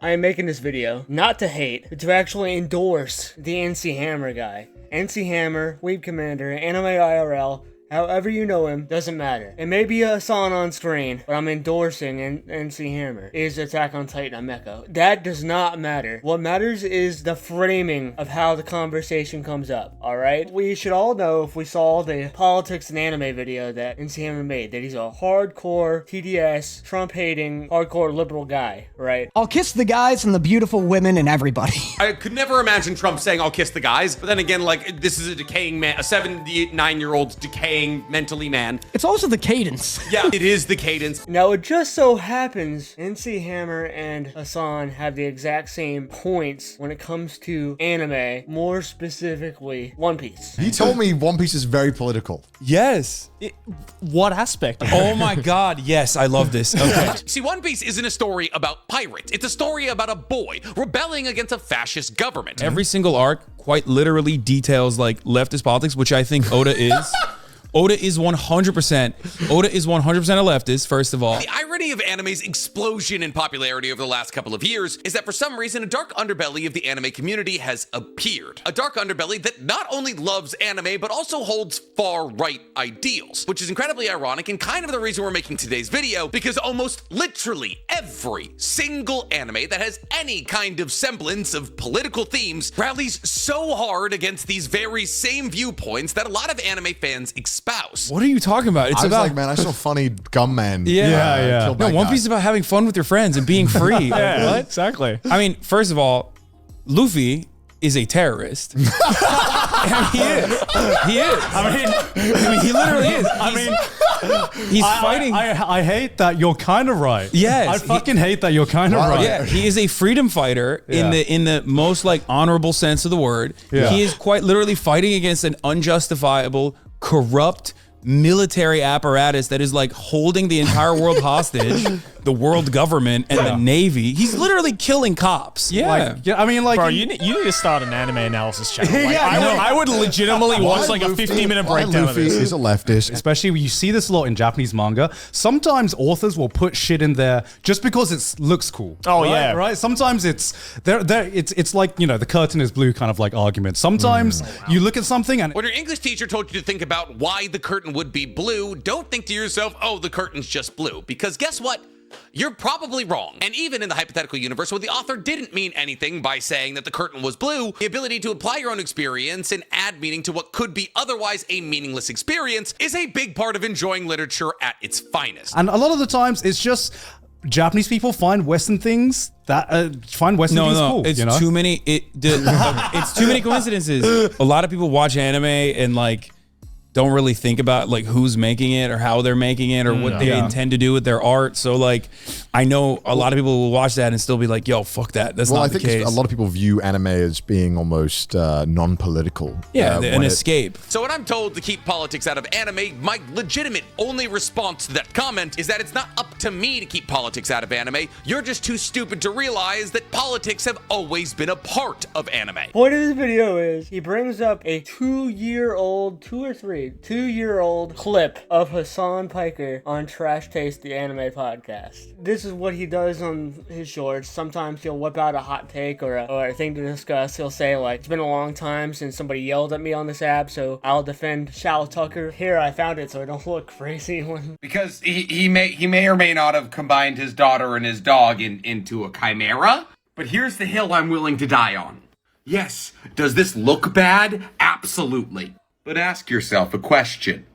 I am making this video not to hate, but to actually endorse the NCHammer guy. NCHammer, Weeb Commander, Anime IRL, however you know him, doesn't matter. It may be a song on screen, but I'm endorsing NCHammer. Is Attack on Titan a mecha? That does not matter. What matters is the framing of how the conversation comes up, alright? We should all know, if we saw the politics and anime video that NCHammer made, that he's a hardcore TDS, Trump-hating, hardcore liberal guy, right? I'll kiss the guys and the beautiful women and everybody. I could never imagine Trump saying, I'll kiss the guys. But then again, like, this is a decaying man, a 79-year-old decaying mentally man. It's also the cadence. Yeah, it is the cadence. Now, it just so happens NCHammer and Hassan have the exact same points when it comes to anime, more specifically One Piece. He told me One Piece is very political. Yes. What aspect? Oh my God. Yes, I love this. Okay. See, One Piece isn't a story about pirates. It's a story about a boy rebelling against a fascist government. Every single arc quite literally details like leftist politics, which I think Oda is. Oda is 100%. Oda is 100% a leftist, first of all. The irony of anime's explosion in popularity over the last couple of years is that for some reason, a dark underbelly of the anime community has appeared. A dark underbelly that not only loves anime, but also holds far-right ideals, which is incredibly ironic and kind of the reason we're making today's video, because almost literally every single anime that has any kind of semblance of political themes rallies so hard against these very same viewpoints that a lot of anime fans espouse. What are you talking about? It's I was about like, man, I saw funny gunmen. Yeah. killed No, that One guy. Piece is about having fun with your friends and being free. Yeah, What? exactly. I mean, first of all, Luffy is a terrorist. I mean, he is. I mean, he literally is. He's fighting. I hate that you're kind of right. Yes, I fucking hate that you're kind of right. Yeah, he is a freedom fighter in the most like honorable sense of the word. Yeah. He is quite literally fighting against an unjustifiable, corrupt military apparatus that is like holding the entire world hostage, the world government and the Navy. He's literally killing cops. Yeah. I mean, like, Bro, you need to start an anime analysis channel. Like, Yeah, I would legitimately watch like a Luffy- 15-minute why breakdown of Luffy this. is a leftist. especially when you see this a lot in Japanese manga. Sometimes authors will put shit in there just because it looks cool. Oh, right? yeah. Right. Sometimes it's like, you know, the curtain is blue kind of like argument. Sometimes you look at something and When your English teacher told you to think about why the curtain would be blue, don't think to yourself, oh, the curtain's just blue. Because guess what? You're probably wrong. And even in the hypothetical universe where the author didn't mean anything by saying that the curtain was blue, the ability to apply your own experience and add meaning to what could be otherwise a meaningless experience is a big part of enjoying literature at its finest. a lot of the times it's just Japanese people find Western things that find Western things cool. It's you know? too many. It's too many coincidences. A lot of people watch anime and like don't really think about like who's making it or how they're making it or what they intend to do with their art. So like, I know a lot of people will watch that and still be like, "Yo, fuck that." That's Well, not I the think case. a lot of people view anime as being almost non-political. an when escape. So when I'm told to keep politics out of anime, my legitimate only response to that comment is that it's not up to me to keep politics out of anime. You're just too stupid to realize that politics have always been a part of anime. Point of this video is he brings up a 2-year-old clip of Hassan Piker on Trash Taste, the anime podcast. This is what he does on his shorts. Sometimes he'll whip out a hot take or a thing to discuss. He'll say like, it's been a long time since somebody yelled at me on this app, so I'll defend Shao Tucker. Here, I found it so I don't look crazy when... Because he may or may not have combined his daughter and his dog into a chimera. But here's the hill I'm willing to die on. Yes, does this look bad? Absolutely. But ask yourself a question.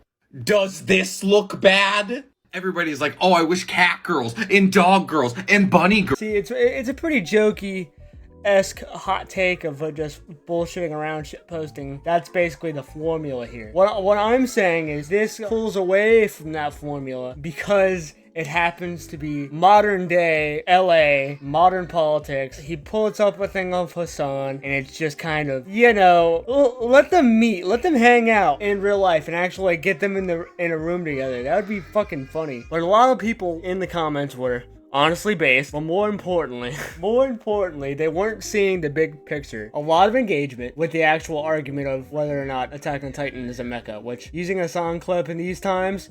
Does this look bad? Everybody's like, oh, I wish cat girls and dog girls and bunny girls. See, it's a pretty jokey-esque hot take of just bullshitting around shit posting. That's basically the formula here. What I'm saying is this pulls away from that formula because it happens to be modern day LA, modern politics. He pulls up a thing of Hassan, and it's just kind of, you know, let them meet, let them hang out in real life, and actually get them in a room together. That would be fucking funny. But a lot of people in the comments were honestly based, but more importantly, they weren't seeing the big picture. A lot of engagement with the actual argument of whether or not Attack on Titan is a mecha, which, using a song clip in these times,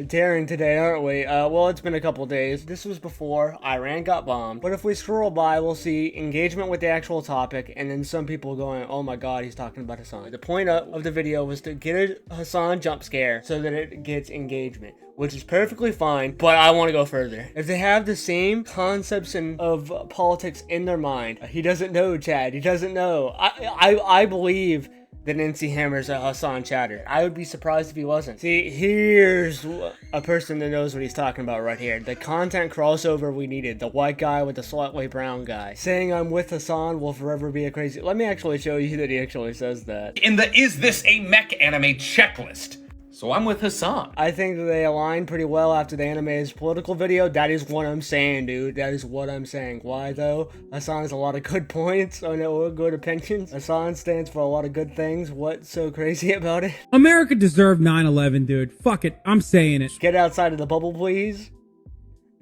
Daring today, aren't we? Well, it's been a couple days. This was before Iran got bombed. But if we scroll by, we'll see engagement with the actual topic, and then some people going, oh my god, he's talking about Hassan. The point of the video was to get a Hassan jump scare so that it gets engagement, which is perfectly fine, but I want to go further. If they have the same concepts of politics in their mind, he doesn't know, Chad. He doesn't know. I believe that NCHammer's a Hassan chatter. I would be surprised if he wasn't. See, here's a person that knows what he's talking about right here. The content crossover we needed. The white guy with the slightly brown guy. Saying I'm with Hassan will forever be a crazy... Let me actually show you that he actually says that. In the Is This a Mech Anime checklist. So I'm with Hassan. I think that they align pretty well after the anime's political video. That is what I'm saying, dude. That is what I'm saying. Why, though? Hassan has a lot of good points. Oh, no, good opinions. Hassan stands for a lot of good things. What's so crazy about it? America deserved 9/11, dude. Fuck it. I'm saying it. Get outside of the bubble, please.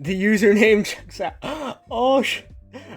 The username checks out. Oh,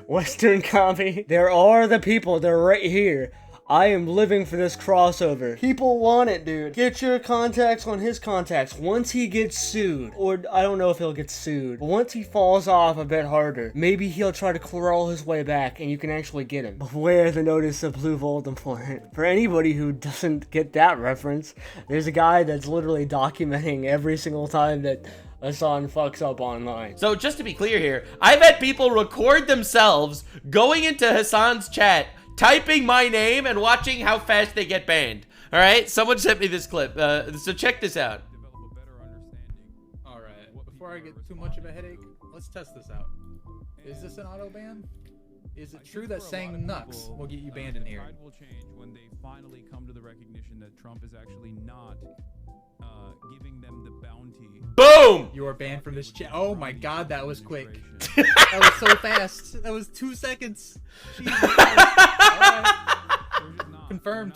Western copy. There are the people. They're right here. I am living for this crossover. People want it, dude. Get your contacts on his contacts. Once he gets sued, or I don't know if he'll get sued, but once he falls off a bit harder, maybe he'll try to crawl his way back and you can actually get him. Beware the notice of Blue Voldemort. For anybody who doesn't get that reference, there's a guy that's literally documenting every single time that Hassan fucks up online. So just to be clear here, I've had people record themselves going into Hassan's chat, typing my name and watching how fast they get banned. All right, someone sent me this clip. So check this out. All right, before I get too much of a headache, let's test this out. Is this an auto ban? Is it true that saying nuts will get you banned in here? Will change when they finally come to the recognition that Trump is actually not giving them the bounty. Boom! You are banned from this chat. Oh my god, that was quick. That was so fast. That was 2 seconds. Jesus Christ. Confirmed.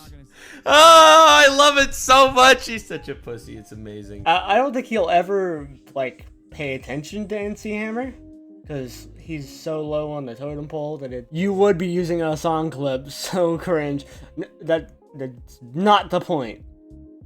Oh, I love it so much. He's such a pussy. It's amazing. I don't think he'll ever, like, pay attention to NCHammer, because he's so low on the totem pole that you would be using a song clip so cringe. That's not the point.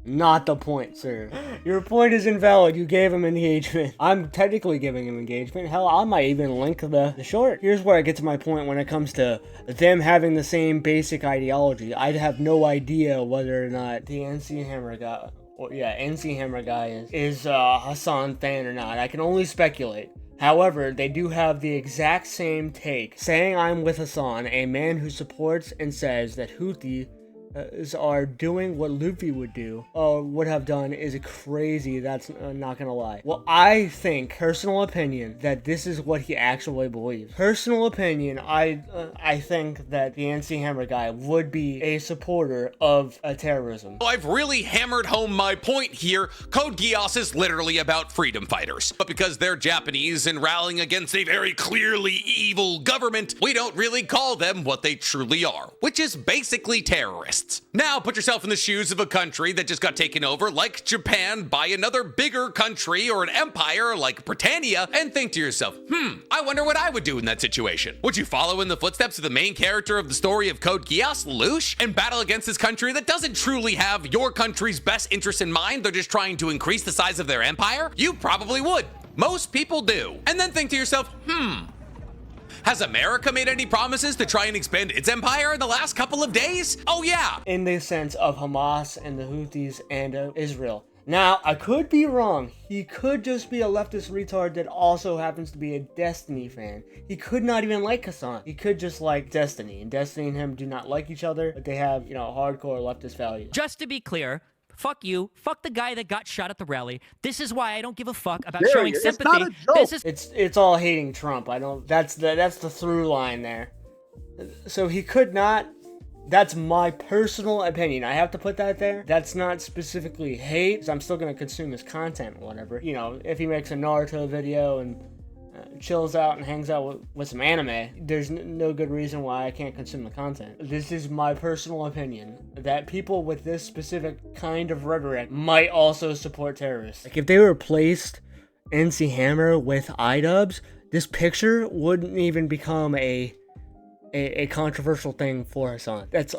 Not the point, sir. Your point is invalid. You gave him engagement. I'm technically giving him engagement. Hell, I might even link the short. Here's where I get to my point when it comes to them having the same basic ideology. I'd have no idea whether or not the NCHammer guy, NCHammer guy is a Hassan fan or not. I can only speculate. However, they do have the exact same take. Saying I'm with Hassan, a man who supports and says that Houthi are doing what Luffy would do, or would have done, is crazy. That's not gonna lie. Well, I think, personal opinion, that this is what he actually believes. Personal opinion, I think that the NCHammer guy would be a supporter of terrorism. I've really hammered home my point here. Code Geass is literally about freedom fighters. But because they're Japanese and rallying against a very clearly evil government, we don't really call them what they truly are, which is basically terrorists. Now put yourself in the shoes of a country that just got taken over, like Japan, by another bigger country or an empire like Britannia, and think to yourself, I wonder what I would do in that situation. Would you follow in the footsteps of the main character of the story of Code Geass, Lelouch, and battle against this country that doesn't truly have your country's best interests in mind? They're just trying to increase the size of their empire? You probably would. Most people do. And then think to yourself, has America made any promises to try and expand its empire in the last couple of days? Oh yeah. In the sense of Hamas and the Houthis and Israel. Now, I could be wrong. He could just be a leftist retard that also happens to be a Destiny fan. He could not even like Hassan. He could just like Destiny. And Destiny and him do not like each other, but they have, hardcore leftist values. Just to be clear, fuck you. Fuck the guy that got shot at the rally. This is why I don't give a fuck about showing sympathy. It's all hating Trump. That's the through line there. So he could not. That's my personal opinion. I have to put that there. That's not specifically hate, because I'm still going to consume his content, whatever. If he makes a Naruto video and chills out and hangs out with some anime, there's no good reason why I can't consume the content. This is my personal opinion, that people with this specific kind of rhetoric might also support terrorists. Like, if they replaced NCHammer with iDubbbz, this picture wouldn't even become a controversial thing for Hassan. That's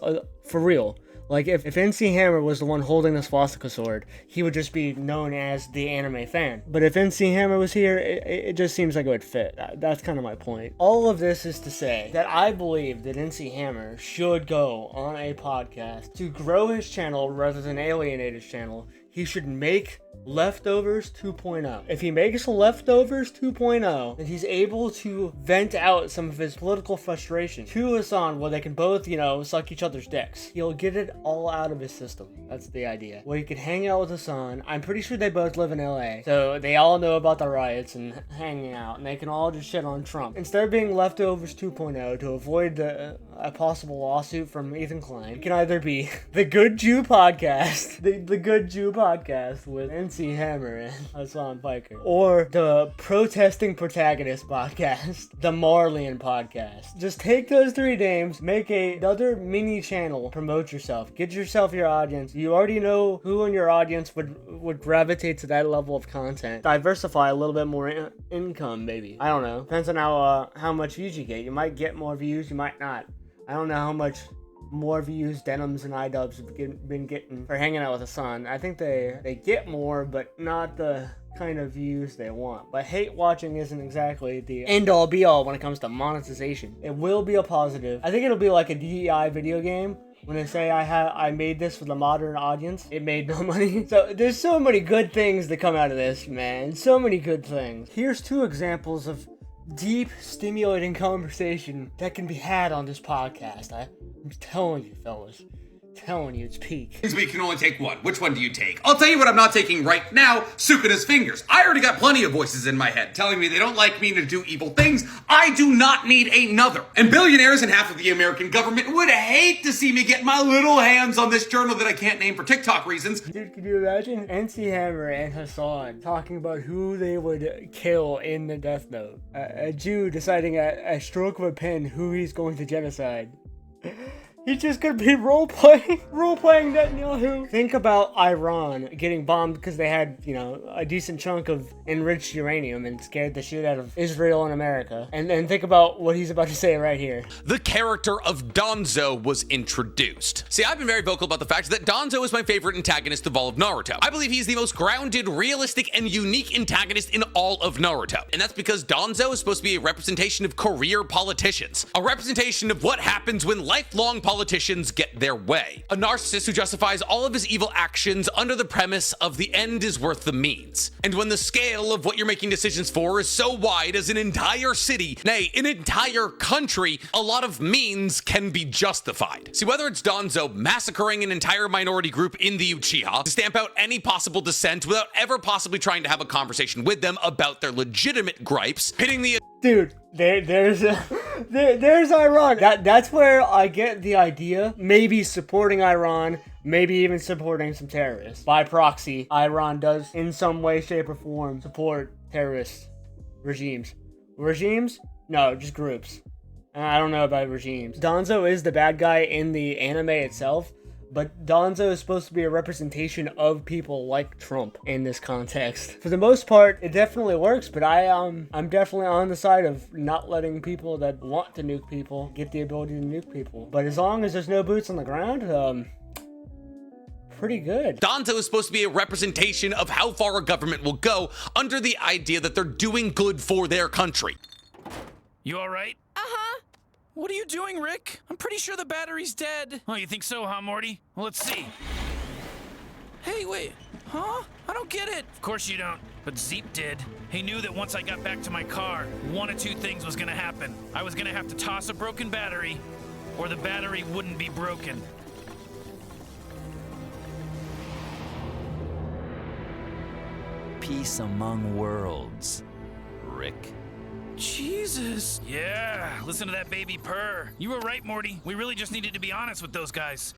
for real. Like, if NCHammer was the one holding the swastika sword, he would just be known as the anime fan. But if NCHammer was here, it just seems like it would fit. That's kind of my point. All of this is to say that I believe that NCHammer should go on a podcast to grow his channel rather than alienate his channel. He should make Leftovers 2.0. If he makes Leftovers 2.0, then he's able to vent out some of his political frustration to Hassan, where they can both, suck each other's dicks. He'll get it all out of his system. That's the idea. Where he could hang out with Hassan. I'm pretty sure they both live in LA, so they all know about the riots and hanging out, and they can all just shit on Trump. Instead of being Leftovers 2.0 to avoid a possible lawsuit from Ethan Klein, it can either be the Good Jew Podcast, the Good Jew Podcast with NCHammer and Hassan Piker, or the Protesting Protagonist Podcast, the Marlian Podcast. Just take those three names, make another mini channel, promote yourself, get yourself your audience. You already know who in your audience would gravitate to that level of content. Diversify a little bit more income, maybe. I don't know. Depends on how much views you get. You might get more views, you might not. I don't know how much more views Denims and iDubbbz have been getting for hanging out with Hassan. I think they get more, but not the kind of views they want. But hate watching isn't exactly the end-all be-all when it comes to monetization. It will be a positive. I think it'll be like a DEI video game. When they say I made this for the modern audience, it made no money. So there's so many good things that come out of this, man. So many good things. Here's two examples of deep, stimulating conversation that can be had on this podcast. I'm telling you, fellas. Telling you, it's peak. We can only take one. Which one do you take? I'll tell you what I'm not taking right now, Sukada's fingers. I already got plenty of voices in my head telling me they don't like me to do evil things. I do not need another. And billionaires and half of the American government would hate to see me get my little hands on this journal that I can't name for TikTok reasons. Dude, can you imagine NCHammer and Hassan talking about who they would kill in the Death Note? A Jew deciding at a stroke of a pen who he's going to genocide. He's just gonna be role-playing Netanyahu. Think about Iran getting bombed because they had, a decent chunk of enriched uranium and scared the shit out of Israel and America. And then think about what he's about to say right here. The character of Danzo was introduced. See, I've been very vocal about the fact that Danzo is my favorite antagonist of all of Naruto. I believe he's the most grounded, realistic, and unique antagonist in all of Naruto. And that's because Danzo is supposed to be a representation of career politicians. A representation of what happens when lifelong politicians get their way. A narcissist who justifies all of his evil actions under the premise of the end is worth the means. And when the scale of what you're making decisions for is so wide as an entire city, nay, an entire country, a lot of means can be justified. See, whether it's Danzo massacring an entire minority group in the Uchiha to stamp out any possible dissent without ever possibly trying to have a conversation with them about their legitimate gripes, pitting the Dude, there's Iran. That's where I get the idea. Maybe supporting Iran, maybe even supporting some terrorists. By proxy, Iran does in some way, shape, or form support terrorist regimes. Regimes? No, just groups. I don't know about regimes. Danzo is the bad guy in the anime itself, but Danzo is supposed to be a representation of people like Trump in this context. For the most part, it definitely works, but I'm definitely on the side of not letting people that want to nuke people get the ability to nuke people. But as long as there's no boots on the ground, pretty good. Danzo is supposed to be a representation of how far a government will go under the idea that they're doing good for their country. You all right? Uh-huh. What are you doing, Rick? I'm pretty sure the battery's dead. Oh, you think so, huh, Morty? Well, let's see. Hey, wait. Huh? I don't get it. Of course you don't. But Zeep did. He knew that once I got back to my car, one of two things was gonna happen. I was gonna have to toss a broken battery, or the battery wouldn't be broken. Peace among worlds, Rick. Jesus. Yeah, listen to that baby purr. You were right, Morty. We really just needed to be honest with those guys.